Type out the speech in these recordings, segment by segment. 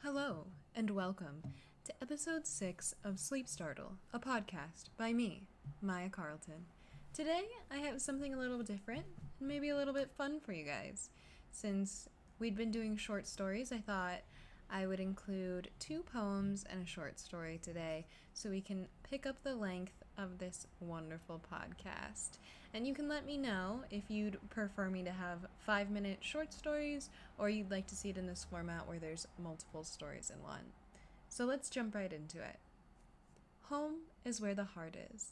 Hello, and welcome to Ep.6 of Startle, a podcast by me, Maya Carlton. Today, I have something a little different and maybe a little bit fun for you guys. Since we'd been doing short stories, I thought I would include 2 poems and a short story today so we can pick up the length of this wonderful podcast. And you can let me know if you'd prefer me to have 5-minute short stories or you'd like to see it in this format where there's multiple stories in one. So let's jump right into it. Home is where the heart is.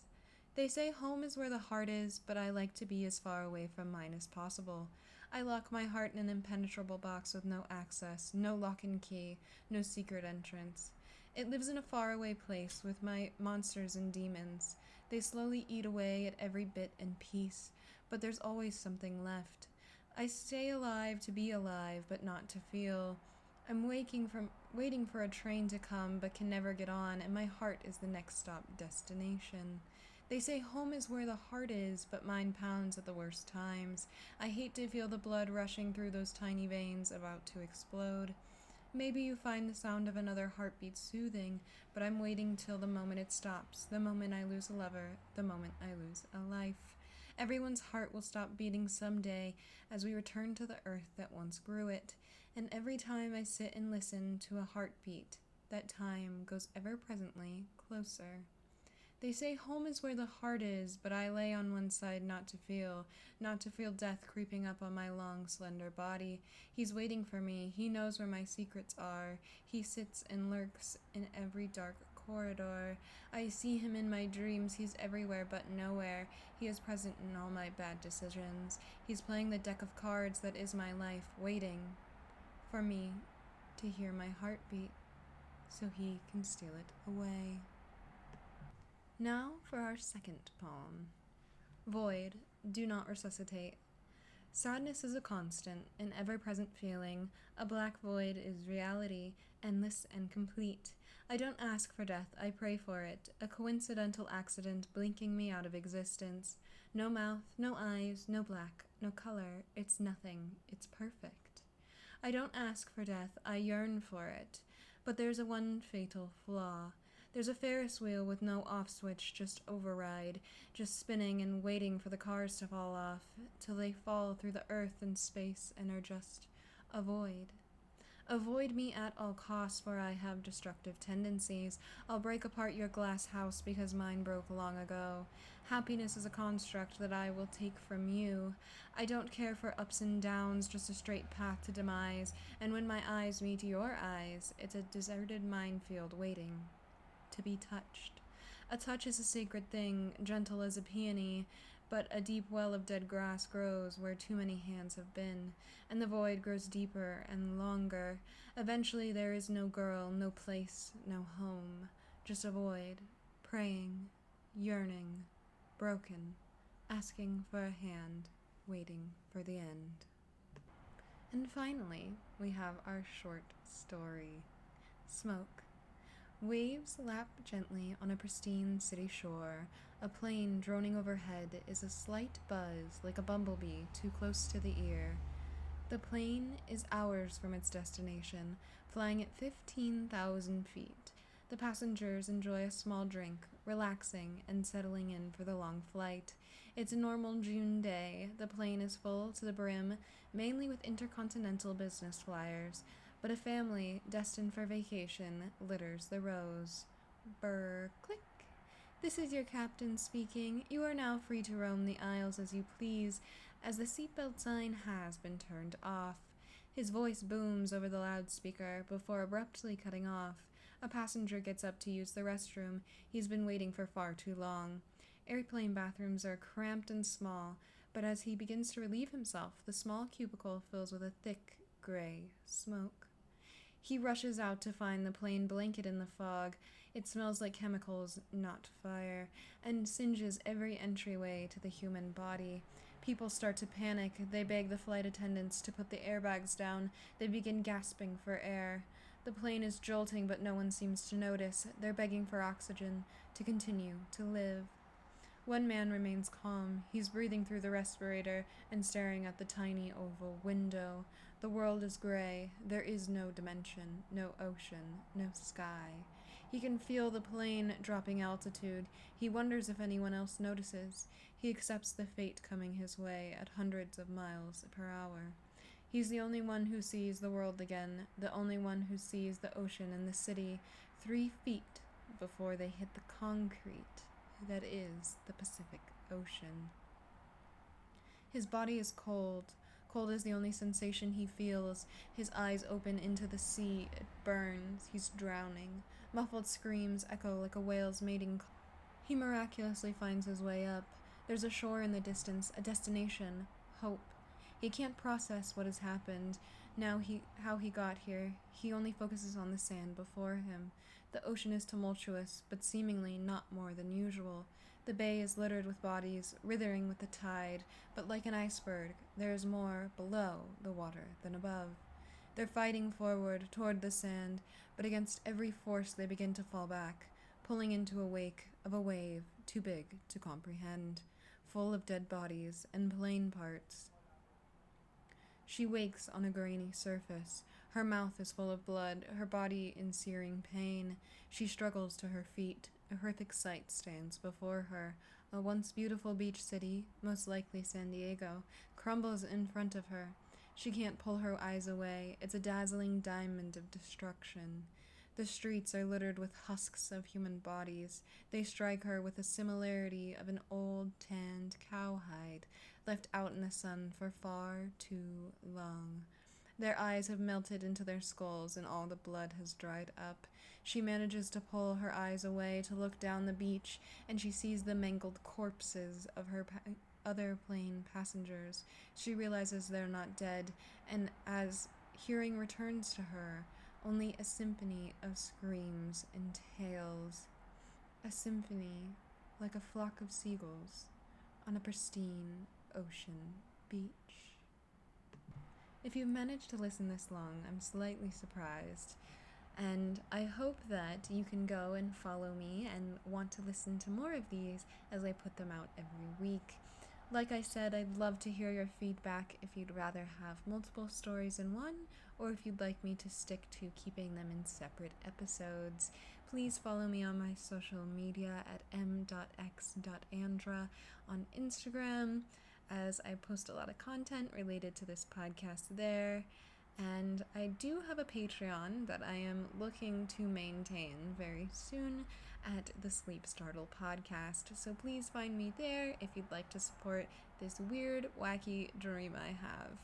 They say home is where the heart is, but I like to be as far away from mine as possible. I lock my heart in an impenetrable box with no access, no lock and key, no secret entrance. It lives in a faraway place with my monsters and demons. They slowly eat away at every bit and piece, but there's always something left. I stay alive to be alive, but not to feel. I'm waiting for a train to come, but can never get on, and my heart is the next stop destination. They say home is where the heart is, but mine pounds at the worst times. I hate to feel the blood rushing through those tiny veins about to explode. Maybe you find the sound of another heartbeat soothing, but I'm waiting till the moment it stops, the moment I lose a lover, the moment I lose a life. Everyone's heart will stop beating someday as we return to the earth that once grew it, and every time I sit and listen to a heartbeat, that time goes ever presently closer. They say home is where the heart is, but I lay on one side not to feel death creeping up on my long, slender body. He's waiting for me. He knows where my secrets are. He sits and lurks in every dark corridor. I see him in my dreams. He's everywhere but nowhere. He is present in all my bad decisions. He's playing the deck of cards that is my life, waiting for me to hear my heartbeat so he can steal it away. Now for our second poem. Void, do not resuscitate. Sadness is a constant, an ever-present feeling. A black void is reality, endless and complete. I don't ask for death, I pray for it. A coincidental accident blinking me out of existence. No mouth, no eyes, no black, no color. It's nothing. It's perfect. I don't ask for death, I yearn for it. But there's a one fatal flaw. There's a Ferris wheel with no off switch, just override, just spinning and waiting for the cars to fall off, till they fall through the earth and space and are just a void. Avoid me at all costs, for I have destructive tendencies. I'll break apart your glass house because mine broke long ago. Happiness is a construct that I will take from you. I don't care for ups and downs, just a straight path to demise, and when my eyes meet your eyes, it's a deserted minefield waiting to be touched. A touch is a sacred thing, gentle as a peony, but a deep well of dead grass grows where too many hands have been, and the void grows deeper and longer. Eventually there is no girl, no place, no home, just a void, praying, yearning, broken, asking for a hand, waiting for the end. And finally, we have our short story, Smoke. Waves lap gently on a pristine city shore. A plane droning overhead is a slight buzz like a bumblebee too close to the ear. The plane is hours from its destination, flying at 15,000 feet. The passengers enjoy a small drink, relaxing and settling in for the long flight. It's a normal June day. The plane is full to the brim, mainly with intercontinental business flyers. But a family destined for vacation litters the rows. Brr, click. This is your captain speaking. You are now free to roam the aisles as you please, as the seatbelt sign has been turned off. His voice booms over the loudspeaker before abruptly cutting off. A passenger gets up to use the restroom. He's been waiting for far too long. Airplane bathrooms are cramped and small, but as he begins to relieve himself, the small cubicle fills with a thick, gray smoke. He rushes out to find the plane blanket in the fog. It smells like chemicals, not fire, and singes every entryway to the human body. People start to panic. They beg the flight attendants to put the airbags down. They begin gasping for air. The plane is jolting, but no one seems to notice. They're begging for oxygen to continue to live. One man remains calm. He's breathing through the respirator and staring at the tiny oval window. The world is gray. There is no dimension, no ocean, no sky. He can feel the plane dropping altitude. He wonders if anyone else notices. He accepts the fate coming his way at hundreds of miles per hour. He's the only one who sees the world again, the only one who sees the ocean and the city 3 feet before they hit the concrete that is the Pacific Ocean. His body is cold. Cold is the only sensation he feels. His eyes open into the sea. It burns. He's drowning. Muffled screams echo like a whale's mating call. He miraculously finds his way up. There's a shore in the distance, a destination, hope. He can't process what has happened, how he got here. He only focuses on the sand before him. The ocean is tumultuous, but seemingly not more than usual. The bay is littered with bodies, writhing with the tide, but like an iceberg, there is more below the water than above. They're fighting forward toward the sand, but against every force they begin to fall back, pulling into a wake of a wave too big to comprehend, full of dead bodies and plane parts. She wakes on a grainy surface. Her mouth is full of blood, her body in searing pain. She struggles to her feet. A horrific sight stands before her. A once beautiful beach city, most likely San Diego, crumbles in front of her. She can't pull her eyes away. It's a dazzling diamond of destruction. The streets are littered with husks of human bodies. They strike her with the similarity of an old tanned cowhide left out in the sun for far too long. Their eyes have melted into their skulls and all the blood has dried up. She manages to pull her eyes away to look down the beach, and she sees the mangled corpses of her other plane passengers. She realizes they're not dead, and as hearing returns to her, only a symphony of screams and tales. A symphony like a flock of seagulls on a pristine ocean beach. If you've managed to listen this long, I'm slightly surprised, and I hope that you can go and follow me and want to listen to more of these as I put them out every week. Like I said, I'd love to hear your feedback if you'd rather have multiple stories in one, or if you'd like me to stick to keeping them in separate episodes. Please follow me on my social media at m.x.andra on Instagram, as I post a lot of content related to this podcast there. And I do have a Patreon that I am looking to maintain very soon at the Sleep Startle podcast. So please find me there if you'd like to support this weird, wacky dream I have.